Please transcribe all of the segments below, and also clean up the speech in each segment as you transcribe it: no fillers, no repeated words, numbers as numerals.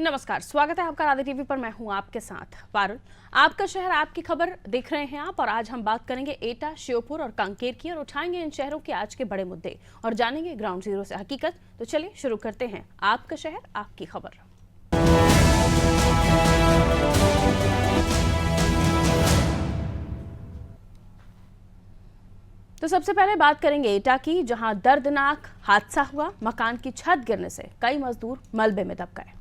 नमस्कार, स्वागत है आपका राधे टीवी पर। मैं हूं आपके साथ पारुल। आपका शहर आपकी खबर देख रहे हैं आप, और आज हम बात करेंगे एटा, श्योपुर और कांकेर की, और उठाएंगे इन शहरों के आज के बड़े मुद्दे और जानेंगे ग्राउंड जीरो से हकीकत। तो चलिए शुरू करते हैं आपका शहर आपकी खबर। तो सबसे पहले बात करेंगे एटा की, जहां दर्दनाक हादसा हुआ। मकान की छत गिरने से कई मजदूर मलबे में दब गए।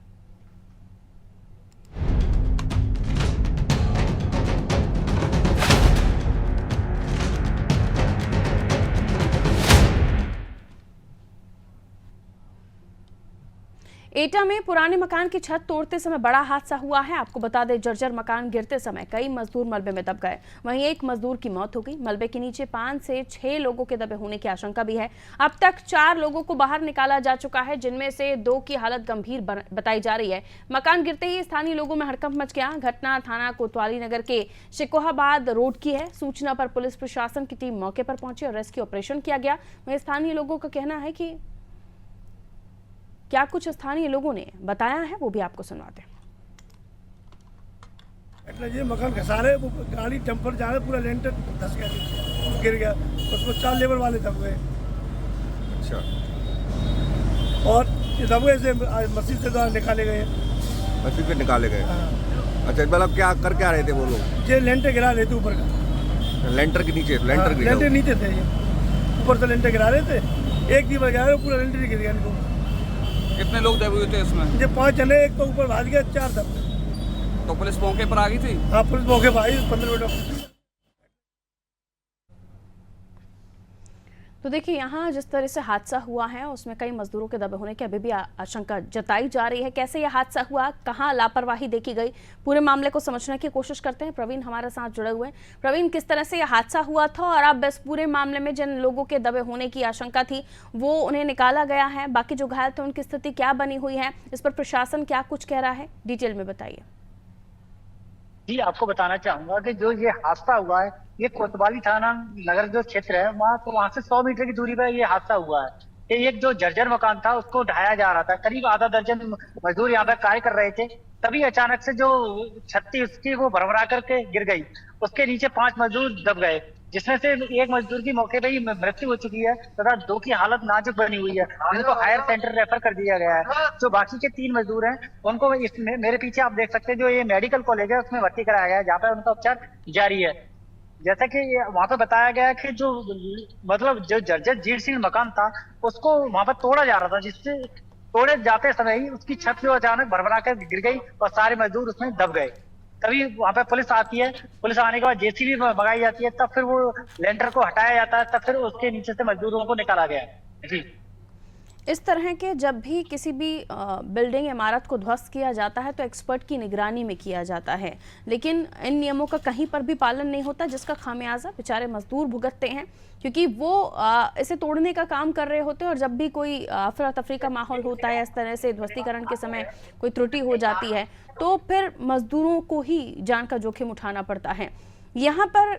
एटा में पुराने मकान की छत तोड़ते समय बड़ा हादसा हुआ है। आपको बता दें, जर्जर मकान गिरते समय कई मजदूर मलबे में दब गए। वहीं एक मजदूर की मौत हो गई। मलबे के नीचे 5 से 6 लोगों के दबे होने की आशंका भी है। अब तक 4 लोगों को बाहर निकाला जा चुका है, जिनमें से 2 की हालत गंभीर बताई जा रही है। मकान गिरते ही स्थानीय लोगों में हड़कंप मच गया। घटना थाना कोतवाली नगर के शिकोहाबाद रोड की है। सूचना पर पुलिस प्रशासन की टीम मौके पर पहुंची और रेस्क्यू ऑपरेशन किया गया। वहीं स्थानीय लोगों का कहना है कि क्या कुछ स्थानीय लोगों ने बताया है, वो भी आपको सुनाते हैं। ये मकान खसा रहे, वो गाड़ी डंपर जा रहे, पूरा लेंटर धस गया, गिर गया। उसमें 4 लेबर वाले दब गए। अच्छा। और ये दब गए से मस्जिद से द्वारा निकाले गए। मस्जिद पे निकाले गए। अच्छा, मतलब क्या कर क्या रहे थे वो लोग? ये लेंटर गिरा रहे थे ऊपर का, लेंटर के नीचे। लेंटर नीचे थे, ये ऊपर से लेंटर गिरा रहे थे। एक दीवार गिरा रहे, पूरा लेंटर गिर गया इनको। कितने लोग दबे हुए थे इसमें? ये 5 जने, एक तो ऊपर भाग गया, 4 दब गए। तो पुलिस मौके पर आ गई थी? हाँ, पुलिस मौके पर आई 15 मिनट। तो देखिए, यहाँ जिस तरह से हादसा हुआ है उसमें कई मजदूरों के दबे होने की अभी भी आशंका जताई जा रही है। कैसे यह हादसा हुआ, कहाँ लापरवाही देखी गई, पूरे मामले को समझने की कोशिश करते हैं। प्रवीण हमारे साथ जुड़े हुए हैं। प्रवीण, किस तरह से यह हादसा हुआ था, और अब बस पूरे मामले में जिन लोगों के दबे होने की आशंका थी वो उन्हें निकाला गया है, बाकी जो घायल थे उनकी स्थिति क्या बनी हुई है, इस पर प्रशासन क्या कुछ कह रहा है, डिटेल में बताइए। जी, आपको बताना चाहूंगा कि जो ये हादसा हुआ है, ये कोतवाली थाना नगर जो क्षेत्र है वहाँ से 100 मीटर की दूरी पर ये हादसा हुआ है। कि एक जो जर्जर मकान था उसको ढाया जा रहा था। करीब आधा दर्जन मजदूर यहाँ पर कार्य कर रहे थे। तभी अचानक से जो छत थी उसकी वो भरभरा करके गिर गई। उसके नीचे 5 मजदूर दब गए, जिसमें से एक मजदूर की मौके पर ही मृत्यु हो चुकी है तथा 2 की हालत नाजुक बनी हुई है, जिनको हायर सेंटर रेफर कर दिया गया है। जो बाकी के 3 मजदूर हैं उनको मेरे पीछे आप देख सकते हैं, जो ये मेडिकल कॉलेज है उसमें भर्ती कराया गया है, जहाँ पर उनका उपचार जारी है। जैसा कि वहां पर बताया गया है कि जो मतलब जो जर्जर जीर्ण मकान था उसको वहां पर तोड़ा जा रहा था, जिससे तोड़े जाते समय ही उसकी छत जो अचानक भरभरा कर गिर गई और सारे मजदूर उसमें दब गए। तभी वहां पर पुलिस आती है। पुलिस आने के बाद जेसीबी मंगाई जाती है, तब फिर वो लेंटर को हटाया जाता है, तब फिर उसके नीचे से मजदूरों को निकाला गया। जी, इस तरह के जब भी किसी भी बिल्डिंग इमारत को ध्वस्त किया जाता है तो एक्सपर्ट की निगरानी में किया जाता है, लेकिन इन नियमों का कहीं पर भी पालन नहीं होता, जिसका खामियाजा बेचारे मजदूर भुगतते हैं, क्योंकि वो इसे तोड़ने का काम कर रहे होते हैं। और जब भी कोई अफरा तफरी का माहौल होता है, इस तरह से ध्वस्तीकरण के समय कोई त्रुटि हो जाती है, तो फिर मजदूरों को ही जान का जोखिम उठाना पड़ता है। यहाँ पर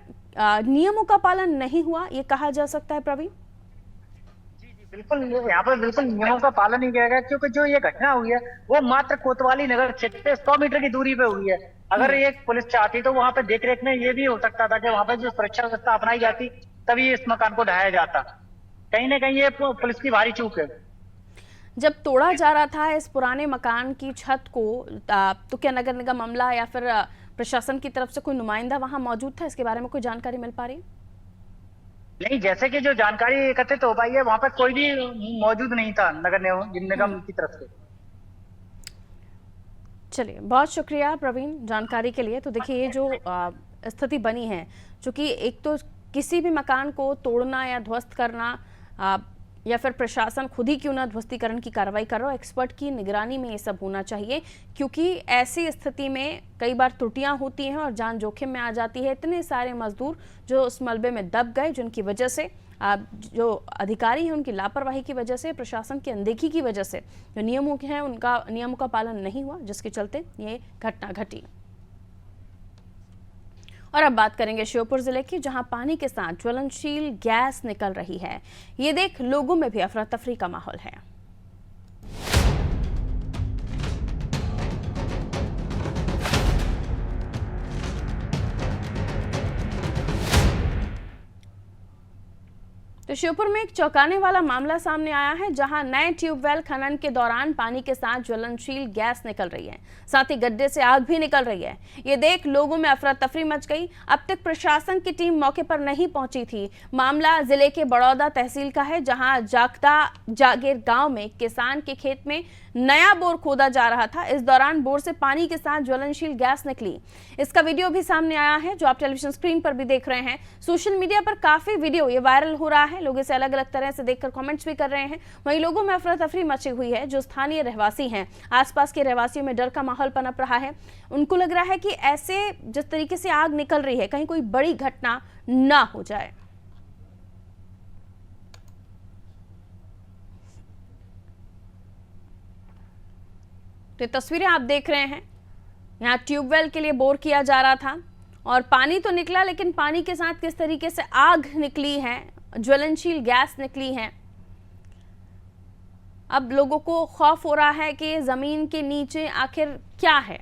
नियमों का पालन नहीं हुआ, ये कहा जा सकता है प्रवीण? बिल्कुल, यहाँ पर बिल्कुल नियमों का पालन नहीं किया गया, क्योंकि जो ये घटना हुई है वो मात्र कोतवाली नगर क्षेत्र से 100 मीटर की दूरी पे हुई है। अगर एक पुलिस चाहती तो वहाँ पे देख रेख में ये भी हो सकता था कि वहाँ पे जो सुरक्षा व्यवस्था अपनाई जाती, तभी इस मकान को ढाया जाता। कहीं ना कहीं ये पुलिस की भारी चूक है। जब तोड़ा जा रहा था इस पुराने मकान की छत को, तो क्या नगर निगम अमला या फिर प्रशासन की तरफ से कोई नुमाइंदा वहां मौजूद था? इसके बारे में कोई जानकारी मिल पा रही है? नहीं, जैसे कि जो जानकारी एकत्रित हो पाई है, वहां पर कोई भी मौजूद नहीं था नगर निगम की तरफ से। चलिए, बहुत शुक्रिया प्रवीण जानकारी के लिए। तो देखिए, ये जो स्थिति बनी है, चूंकि एक तो किसी भी मकान को तोड़ना या ध्वस्त करना, या फिर प्रशासन खुद ही क्यों ना ध्वस्तीकरण की कार्रवाई कर रहा हो, एक्सपर्ट की निगरानी में ये सब होना चाहिए, क्योंकि ऐसी स्थिति में कई बार त्रुटियां होती हैं और जान जोखिम में आ जाती है। इतने सारे मजदूर जो उस मलबे में दब गए, जिनकी वजह से जो अधिकारी हैं उनकी लापरवाही की वजह से, प्रशासन की अनदेखी की वजह से जो नियमों के हैं उनका नियमों का पालन नहीं हुआ, जिसके चलते ये घटना घटी। और अब बात करेंगे श्योपुर जिले की, जहां पानी के साथ ज्वलनशील गैस निकल रही है। ये देख लोगों में भी अफरा तफरी का माहौल है। तो श्योपुर में एक चौंकाने वाला मामला सामने आया है, जहां नए ट्यूबवेल खनन के दौरान पानी के साथ ज्वलनशील गैस निकल रही है, साथ ही गड्ढे से आग भी निकल रही है। ये देख लोगों में अफरा तफरी मच गई। अब तक प्रशासन की टीम मौके पर नहीं पहुंची थी। मामला जिले के बड़ौदा तहसील का है, जहां जागता जागीर गांव में किसान के खेत में नया बोर खोदा जा रहा था। इस दौरान बोर से पानी के साथ ज्वलनशील गैस निकली। इसका वीडियो भी सामने आया है, जो आप टेलीविजन स्क्रीन पर भी देख रहे हैं। सोशल मीडिया पर काफी वीडियो ये वायरल हो रहा है, लोग इसे अलग अलग तरह से देखकर कमेंट्स भी कर रहे हैं। वहीं लोगों में अफरा तफरी मची हुई है। जो स्थानीय रहवासी हैं, आसपास के रहवासियों में डर का माहौल पनप रहा है। उनको लग रहा है कि ऐसे जिस तरीके से आग निकल रही है, कहीं कोई बड़ी घटना ना हो जाए। तो तस्वीरें आप देख रहे हैं, यहाँ ट्यूबवेल के लिए बोर किया जा रहा था और पानी तो निकला, लेकिन पानी के साथ किस तरीके से आग निकली है, ज्वलनशील गैस निकली है। अब लोगों को खौफ हो रहा है कि जमीन के नीचे आखिर क्या है।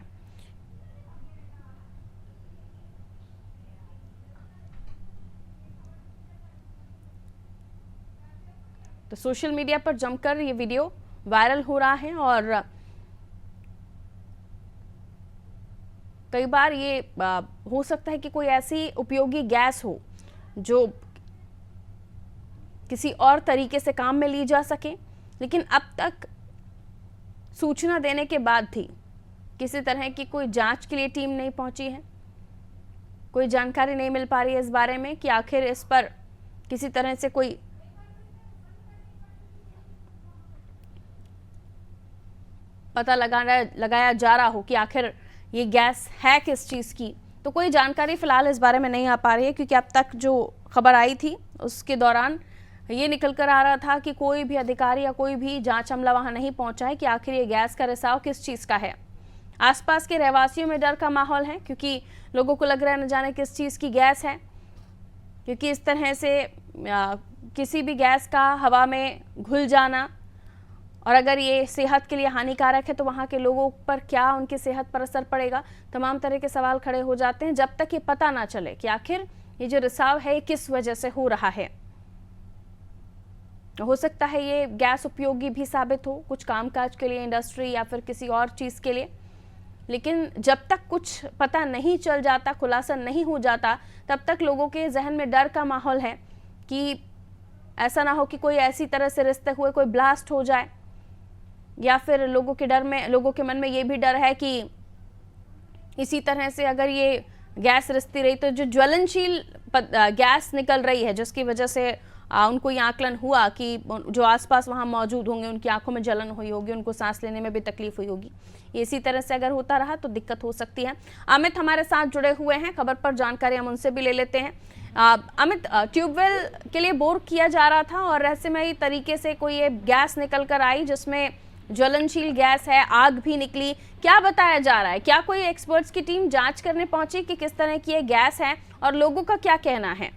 तो सोशल मीडिया पर जमकर ये वीडियो वायरल हो रहा है और कई बार ये हो सकता है कि कोई ऐसी उपयोगी गैस हो जो किसी और तरीके से काम में ली जा सके, लेकिन अब तक सूचना देने के बाद भी किसी तरह की कोई जांच के लिए टीम नहीं पहुंची है। कोई जानकारी नहीं मिल पा रही है इस बारे में कि आखिर इस पर किसी तरह से कोई पता लगाया जा रहा हो कि आखिर ये गैस है किस चीज़ की। तो कोई जानकारी फिलहाल इस बारे में नहीं आ पा रही है, क्योंकि अब तक जो खबर आई थी उसके दौरान ये निकल कर आ रहा था कि कोई भी अधिकारी या कोई भी जांच अमला वहां नहीं पहुंचा है कि आखिर ये गैस का रिसाव किस चीज़ का है। आसपास के रहवासियों में डर का माहौल है, क्योंकि लोगों को लग रहा है न जाने किस चीज़ की गैस है, क्योंकि इस तरह से किसी भी गैस का हवा में घुल जाना और अगर ये सेहत के लिए हानिकारक है तो वहाँ के लोगों पर क्या उनकी सेहत पर असर पड़ेगा। तमाम तरह के सवाल खड़े हो जाते हैं जब तक ये पता ना चले कि आखिर ये जो रिसाव है किस वजह से हो रहा है। हो सकता है ये गैस उपयोगी भी साबित हो कुछ कामकाज के लिए, इंडस्ट्री या फिर किसी और चीज़ के लिए, लेकिन जब तक कुछ पता नहीं चल जाता, खुलासा नहीं हो जाता, तब तक लोगों के जहन में डर का माहौल है कि ऐसा ना हो कि कोई ऐसी तरह से रिश्ते हुए कोई ब्लास्ट हो जाए, या फिर लोगों के मन में ये भी डर है कि इसी तरह से अगर ये गैस रिश्ती रही तो जो ज्वलनशील गैस निकल रही है जिसकी वजह से उनको ये आकलन हुआ कि जो आसपास वहाँ मौजूद होंगे उनकी आंखों में जलन हुई होगी, उनको सांस लेने में भी तकलीफ हुई होगी। इसी तरह से अगर होता रहा तो दिक्कत हो सकती है। अमित हमारे साथ जुड़े हुए हैं, खबर पर जानकारी हम उनसे भी ले लेते हैं। अमित, ट्यूबवेल के लिए बोर किया जा रहा था और रहस्यमयी तरीके से कोई ये गैस निकल कर आई जिसमें ज्वलनशील गैस है, आग भी निकली, क्या बताया जा रहा है? क्या कोई एक्सपर्ट्स की टीम जांच करने पहुंची कि किस तरह की ये गैस है और लोगों का क्या कहना है?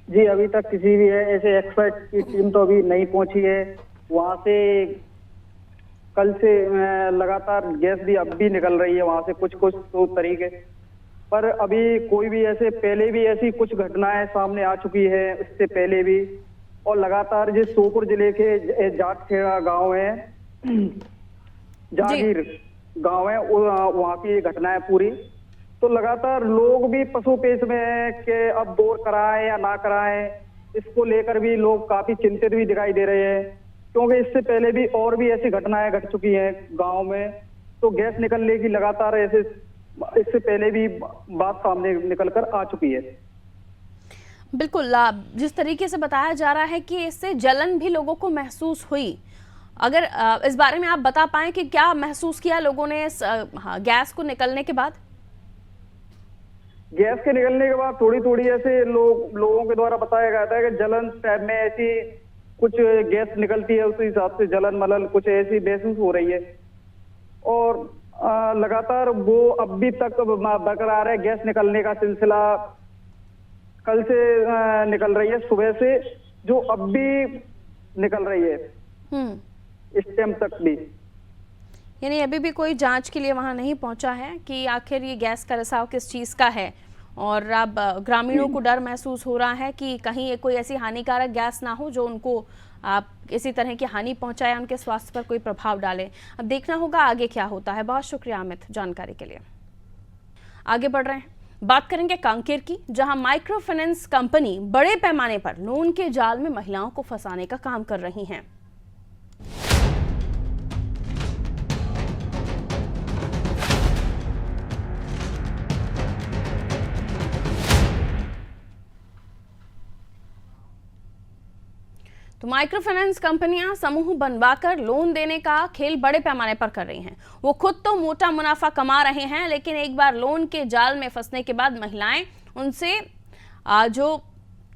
जी, अभी तक किसी भी ऐसे एक्सपर्ट की टीम तो अभी नहीं पहुंची है। वहां से कल से लगातार गैस भी अब भी निकल रही है वहां से कुछ तो तरीके, पर अभी कोई भी ऐसे पहले भी ऐसी कुछ घटनाएं सामने आ चुकी है इससे पहले भी, और लगातार जो श्योपुर जिले के जाटखेड़ा गांव है, जागीर गांव है, वहां की घटना है पूरी। तो लगातार लोग भी पशु पेश में है कि अब बोर कराएं या ना कराएं, इसको लेकर भी लोग काफी चिंतित भी दिखाई दे रहे हैं, क्योंकि इससे पहले भी और भी ऐसी घटनाएं घट चुकी हैं गांव में। तो गैस निकलने की लगातार ऐसे इससे पहले भी बात सामने निकल कर आ चुकी है। बिल्कुल, जिस तरीके से बताया जा रहा है कि इससे जलन भी लोगों को महसूस हुई, अगर इस बारे में आप बता पाएं कि क्या महसूस किया लोगों ने इस गैस को निकलने के बाद? गैस के निकलने के बाद थोड़ी थोड़ी ऐसे लोगों के द्वारा बताया गया था कि जलन टाइप में ऐसी कुछ गैस निकलती है, उस हिसाब से जलन मलन कुछ ऐसी महसूस हो रही है। और लगातार वो अब भी तक बरकरार है। गैस निकलने का सिलसिला कल से निकल रही है, सुबह से जो अब भी निकल रही है इस टाइम तक भी। यानी अभी भी कोई जांच के लिए वहां नहीं पहुंचा है कि आखिर ये गैस का रिसाव किस चीज का है और अब ग्रामीणों को डर महसूस हो रहा है कि कहीं ये कोई ऐसी हानिकारक गैस ना हो जो उनको किसी तरह की हानि पहुंचाए, उनके स्वास्थ्य पर कोई प्रभाव डाले। अब देखना होगा आगे क्या होता है। बहुत शुक्रिया अमित जानकारी के लिए। आगे बढ़ रहे हैं, बात करेंगे कांकेर की, जहां माइक्रो फाइनेंस कंपनी बड़े पैमाने पर लोन के जाल में महिलाओं को फंसाने का काम कर रही हैं। तो माइक्रो फाइनेंस कंपनियां समूह बनवाकर लोन देने का खेल बड़े पैमाने पर कर रही हैं। वो खुद तो मोटा मुनाफा कमा रहे हैं, लेकिन एक बार लोन के जाल में फंसने के बाद महिलाएं उनसे जो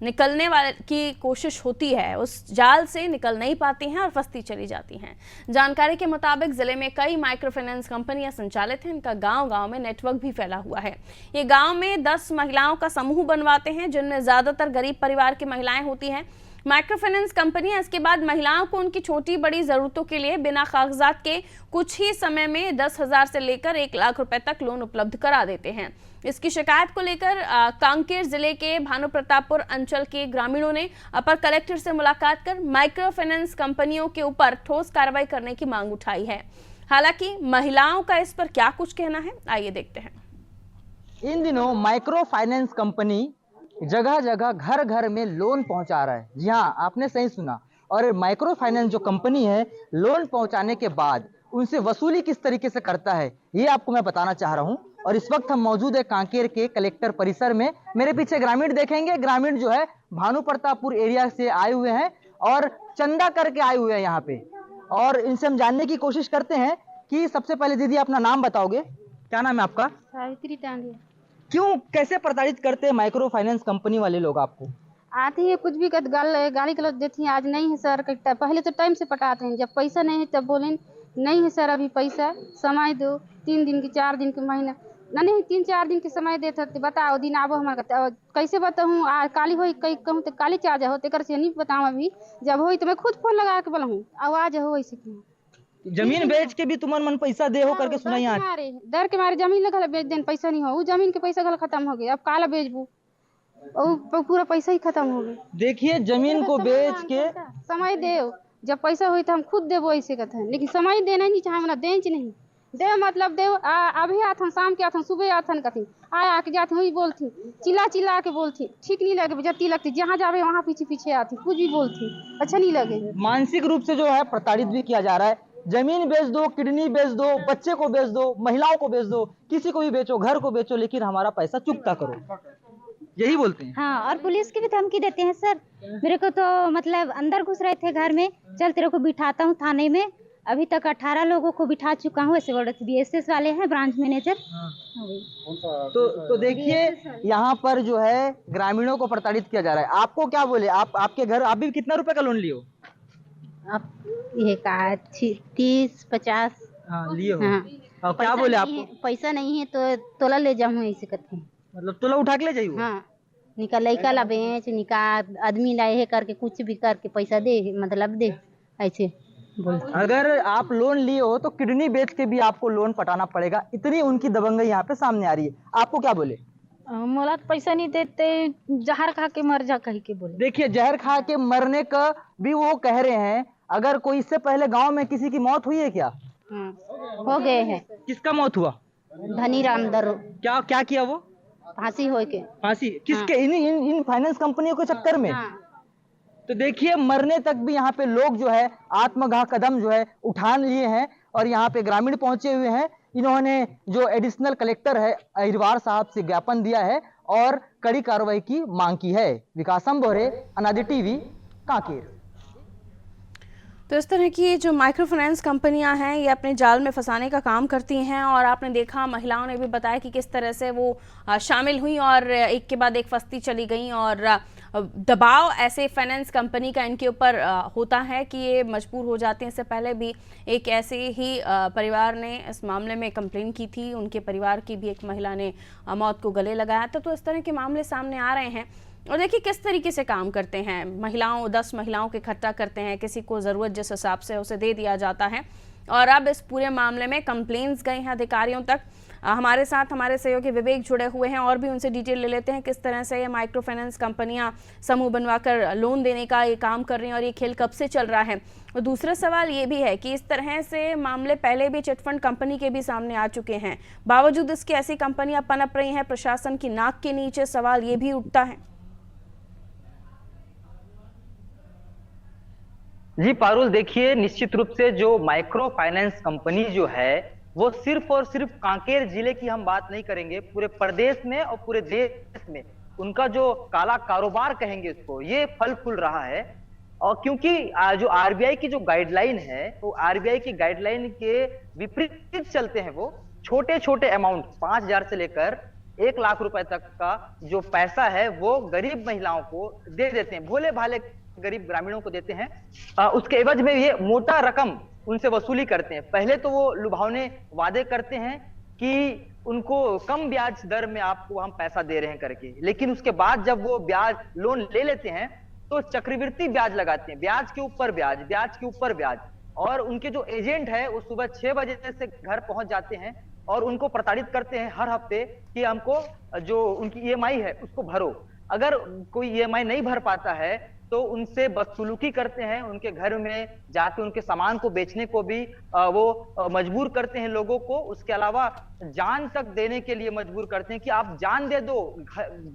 निकलने वाले की कोशिश होती है उस जाल से निकल नहीं पाती हैं और फंसती चली जाती हैं। जानकारी के मुताबिक जिले में कई माइक्रो फाइनेंस कंपनियां संचालित हैं। इनका गांव-गांव में नेटवर्क भी फैला हुआ है। ये गांव में 10 महिलाओं का समूह बनवाते हैं, जिनमें ज्यादातर गरीब परिवार की महिलाएं होती हैं। माइक्रो फाइनेंस कंपनियां इसके बाद महिलाओं को उनकी छोटी बड़ी जरूरतों के लिए बिना कागजात के कुछ ही समय में 10,000 से लेकर 1 लाख रुपए तक लोन उपलब्ध करा देते हैं। इसकी शिकायत को लेकर कांकेर जिले के भानु प्रतापपुर अंचल के ग्रामीणों ने अपर कलेक्टर से मुलाकात कर माइक्रो फाइनेंस कंपनियों के ऊपर ठोस कार्रवाई करने की मांग उठाई है। हालांकि महिलाओं का इस पर क्या कुछ कहना है, आइए देखते हैं। इन दिनों माइक्रो फाइनेंस कंपनी जगह जगह घर घर में लोन पहुंचा रहा है। जी हाँ, आपने सही सुना। और माइक्रो फाइनेंस जो कंपनी है, लोन पहुंचाने के बाद उनसे वसूली किस तरीके से करता है, ये आपको मैं बताना चाह रहा हूं। और इस वक्त हम मौजूद है कांकेर के कलेक्टर परिसर में। मेरे पीछे ग्रामीण देखेंगे। ग्रामीण जो है भानु प्रतापपुर एरिया से आए हुए हैं और चंदा करके आए हुए हैं यहाँ पे। और इनसे हम जानने की कोशिश करते हैं कि सबसे पहले दीदी अपना नाम बताओगे, क्या नाम है आपका? सावित्री टांडिया। क्यों, कैसे प्रताड़ित करते हैं माइक्रो फाइनेंस कंपनी वाले लोग आपको? आती है कुछ भी गाली गलौज देती हैं। आज नहीं है सर, पहले तो टाइम से पटाते हैं, जब पैसा नहीं है तब बोलें नहीं है सर अभी पैसा, समय दो, 3 दिन की 4 दिन के महीना नहीं 3-4 दिन के समय देते थे। बताओ दिन आबो हमारा कैसे बताऊँ, काली हो कहीं कहूँ तो काली चार्ज हो तेकर से नहीं बताऊँ। अभी जब हो तो मैं खुद फोन लगा के बोलूँ आवाज हो वैसे की। जमीन बेच के भी तुम्हारे मन पैसा दे हो करके सुना यहाँ डर के मारे जमीन लगा बेच देन, पैसा नहीं हो, वो जमीन के पैसा गल खत्म हो गया, अब काला बेचबू और पूरा पैसा ही खत्म हो गया। देखिए जमीन को बेच के समय दे, जब पैसा हुई तो हम खुद देवो ऐसे कहते हैं, लेकिन समय देना नहीं चाहे मतलब देंच नहीं दे, मतलब दे अभी आथन शाम के आथन सुबह आथन कथी आया के जाती वही बोलती चिल्ला के बोलती, ठीक नहीं लगे जती लगती, जहाँ जावे वहाँ पीछे पीछे आती, कुछ भी बोलती अच्छा नहीं लगे। मानसिक रूप से जो है प्रताड़ित भी किया जा रहा है। जमीन बेच दो, किडनी बेच दो, बच्चे को बेच दो, महिलाओं को बेच दो, किसी को भी बेचो, घर को बेचो, लेकिन हमारा पैसा चुकता करो, यही बोलते हैं। हाँ, और पुलिस की भी धमकी देते हैं सर। मेरे को तो मतलब अंदर घुस रहे थे घर में, चल तेरे को बिठाता हूँ थाने में, अभी तक 18 लोगों को बिठा चुका हूँ। ऐसे बोल रहे थे, BSS वाले हैं ब्रांच मैनेजर। तो देखिए यहाँ पर जो है ग्रामीणों को प्रताड़ित किया जा रहा है। आपको क्या बोले, आपके घर आप भी कितना रुपए का लोन लिए हो? आप ये कहा 30-50 लिए हो। हाँ। और क्या बोले आपको? पैसा नहीं है तो तोला ले जाऊँ ऐसे कहते हैं, मतलब तोला उठा के ले जाइए? हाँ, निका लड़का ला बेच, निका आदमी लाए है करके कुछ भी करके पैसा दे, मतलब दे ऐसे बोलते। अगर आप लोन लिए हो तो किडनी बेच के भी आपको लोन पटाना पड़ेगा, इतनी उनकी दबंगई यहाँ पे सामने आ रही है। आपको क्या बोले? मोला तो पैसा नहीं देते, जहर खा के मर जा कह के बोले। देखिए जहर खा के मरने का भी वो कह रहे हैं। अगर कोई इससे पहले गांव में किसी की मौत हुई है क्या? हो गए हैं। किसका मौत हुआ? धनी राम दरो। क्या किया वो? फांसी हो के। फांसी किसके? इन फाइनेंस कंपनियों के चक्कर में। तो देखिए मरने तक भी यहाँ पे लोग जो है आत्मघात कदम जो है उठा लिए हैं और यहाँ पे ग्रामीण पहुंचे हुए हैं। इन्होंने जो एडिशनल कलेक्टर है अहिरवार साहब से ज्ञापन दिया है और कड़ी कार्रवाई की मांग की है। विकास बोरे, अनादि टीवी, कांकेर। तो इस तरह की जो माइक्रो फाइनेंस कंपनियां हैं ये अपने जाल में फंसाने का काम करती हैं और आपने देखा महिलाओं ने भी बताया कि किस तरह से वो शामिल हुई और एक के बाद एक फंसती चली गई और दबाव ऐसे फाइनेंस कंपनी का इनके ऊपर होता है कि ये मजबूर हो जाते हैं। इससे पहले भी एक ऐसे ही परिवार ने इस मामले में कंप्लेन की थी, उनके परिवार की भी एक महिला ने मौत को गले लगाया था। तो इस तरह के मामले सामने आ रहे हैं और देखिए किस तरीके से काम करते हैं। 10 महिलाओं को इकट्ठा करते हैं, किसी को ज़रूरत जिस हिसाब से उसे दे दिया जाता है और अब इस पूरे मामले में कंप्लेंट्स गए हैं अधिकारियों तक। हमारे साथ हमारे सहयोगी विवेक जुड़े हुए हैं और भी उनसे डिटेल ले लेते हैं किस तरह से ये माइक्रो फाइनेंस कंपनियां समूह बनवाकर लोन देने का ये काम कर रही हैं और ये खेल कब से चल रहा है। और दूसरा सवाल ये भी है कि इस तरह से मामले पहले भी चिटफंड कंपनी के भी सामने आ चुके हैं, बावजूद इसके ऐसी कंपनियां पनप रही हैं प्रशासन की नाक के नीचे। सवाल ये भी उठता है। जी पारुल, देखिए निश्चित रूप से जो माइक्रो फाइनेंस कंपनी जो है वो सिर्फ और सिर्फ कांकेर जिले की हम बात नहीं करेंगे, पूरे प्रदेश में और पूरे देश में उनका जो काला कारोबार कहेंगे उसको, ये फल फूल रहा है। और क्योंकि जो आरबीआई की जो गाइडलाइन है, तो आरबीआई की गाइडलाइन के विपरीत चलते हैं। वो छोटे छोटे अमाउंट 5,000 से लेकर 1 लाख रुपए तक का जो पैसा है वो गरीब महिलाओं को दे देते हैं, भोले भाले गरीब ग्रामीणों को देते हैं। उसके एवज में ये मोटा रकम उनसे वसूली करते हैं। पहले तो वो लुभावने वादे करते हैं कि उनको कम ब्याज दर में आपको हम पैसा दे रहे हैं करके, लेकिन उसके बाद जब वो ब्याज लोन ले लेते हैं तो चक्रवृद्धि ब्याज लगाते हैं, ब्याज के ऊपर ब्याज, ब्याज के ऊपर ब्याज। और उनके जो एजेंट है वो सुबह 6 बजे से घर पहुंच जाते हैं और उनको प्रताड़ित करते हैं हर हफ्ते कि हमको जो उनकी ईएमआई है उसको भरो। अगर कोई ईएमआई नहीं भर पाता है तो उनसे बदसलूकी करते हैं, उनके घर में जाके उनके सामान को बेचने को भी वो मजबूर करते हैं लोगों को। उसके अलावा जान तक देने के लिए मजबूर करते हैं कि आप जान दे दो,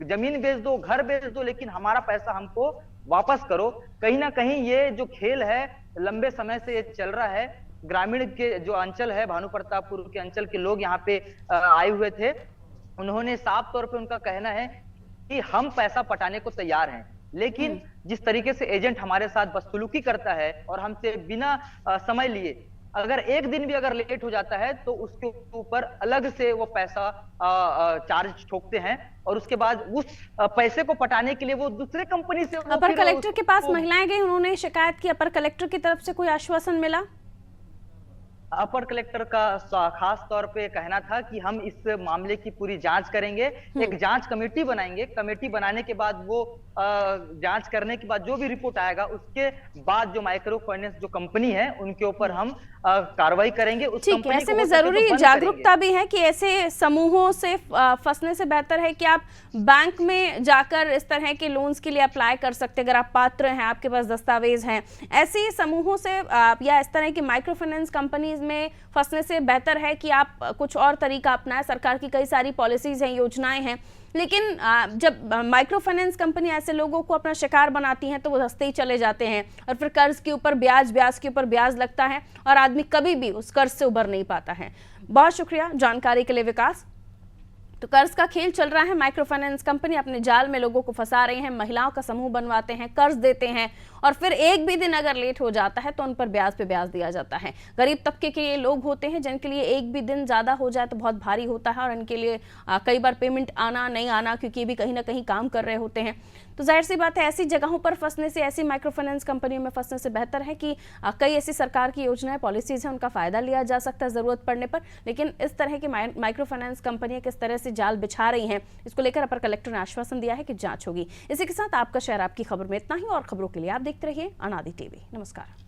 जमीन बेच दो, घर बेच दो, लेकिन हमारा पैसा हमको वापस करो। कहीं ना कहीं ये जो खेल है लंबे समय से ये चल रहा है। ग्रामीण के जो अंचल है, भानु प्रतापपुर के अंचल के लोग यहाँ पे आए हुए थे, उन्होंने साफ तौर पे उनका कहना है कि हम पैसा पटाने को तैयार हैं, लेकिन जिस तरीके से एजेंट हमारे साथ बदसलूकी करता है और हमसे बिना समय लिए अगर एक दिन भी अगर लेट हो जाता है तो उसके ऊपर अलग से वो पैसा चार्ज ठोकते हैं और उसके बाद उस पैसे को पटाने के लिए वो दूसरे कंपनी से अपर कलेक्टर के पास महिलाएं गई, उन्होंने शिकायत की, अपर कलेक्टर की तरफ से कोई आश्वासन मिला? अपर कलेक्टर का खास तौर पे कहना था कि हम इस मामले की पूरी जांच करेंगे, एक जांच कमेटी बनाएंगे, कमेटी बनाने के बाद वो जांच करने के बाद जो भी रिपोर्ट आएगा उसके बाद जो माइक्रो फाइनेंस जो कंपनी है उनके ऊपर हम कार्रवाई करेंगे। उस ठीक है, ऐसे में जरूरी जागरूकता भी है कि ऐसे समूहों से फंसने से बेहतर है कि आप बैंक में जाकर इस तरह के लोन्स के लिए अप्लाई कर सकते हैं अगर आप पात्र हैं, आपके पास दस्तावेज हैं। ऐसे समूहों से या इस तरह की माइक्रो फाइनेंस कंपनीज में फंसने से बेहतर है कि आप कुछ और तरीका अपनाएं। सरकार की कई सारी पॉलिसीज हैं, योजनाएं हैं, लेकिन जब माइक्रो फाइनेंस कंपनी ऐसे लोगों को अपना शिकार बनाती हैं तो वो हंसते ही चले जाते हैं और फिर कर्ज के ऊपर ब्याज, ब्याज के ऊपर ब्याज लगता है और आदमी कभी भी उस कर्ज से उबर नहीं पाता है। बहुत शुक्रिया जानकारी के लिए विकास। तो कर्ज का खेल चल रहा है, माइक्रो फाइनेंस कंपनी अपने जाल में लोगों को फंसा रही है, महिलाओं का समूह बनवाते हैं, कर्ज देते हैं और फिर एक भी दिन अगर लेट हो जाता है तो उन पर ब्याज पे ब्याज दिया जाता है। गरीब तबके के ये लोग होते हैं जिनके लिए एक भी दिन ज्यादा हो जाए तो बहुत भारी होता है और इनके लिए कई बार पेमेंट आना नहीं आना, क्योंकि ये भी कहीं ना कहीं काम कर रहे होते हैं। तो जाहिर सी बात है ऐसी जगहों पर फंसने से, ऐसी माइक्रो फाइनेंस कंपनियों में फंसने से बेहतर है कि कई ऐसी सरकार की योजनाएं, पॉलिसीज हैं, उनका फायदा लिया जा सकता है जरूरत पड़ने पर। लेकिन इस तरह की माइक्रो फाइनेंस कंपनियां किस तरह से जाल बिछा रही हैं, इसको लेकर अपर कलेक्टर ने आश्वासन दिया है कि जांच होगी। इसी के साथ आपका शहर आपकी खबर में इतना ही, और खबरों के लिए आप देखते रहिए अनादि टीवी। नमस्कार।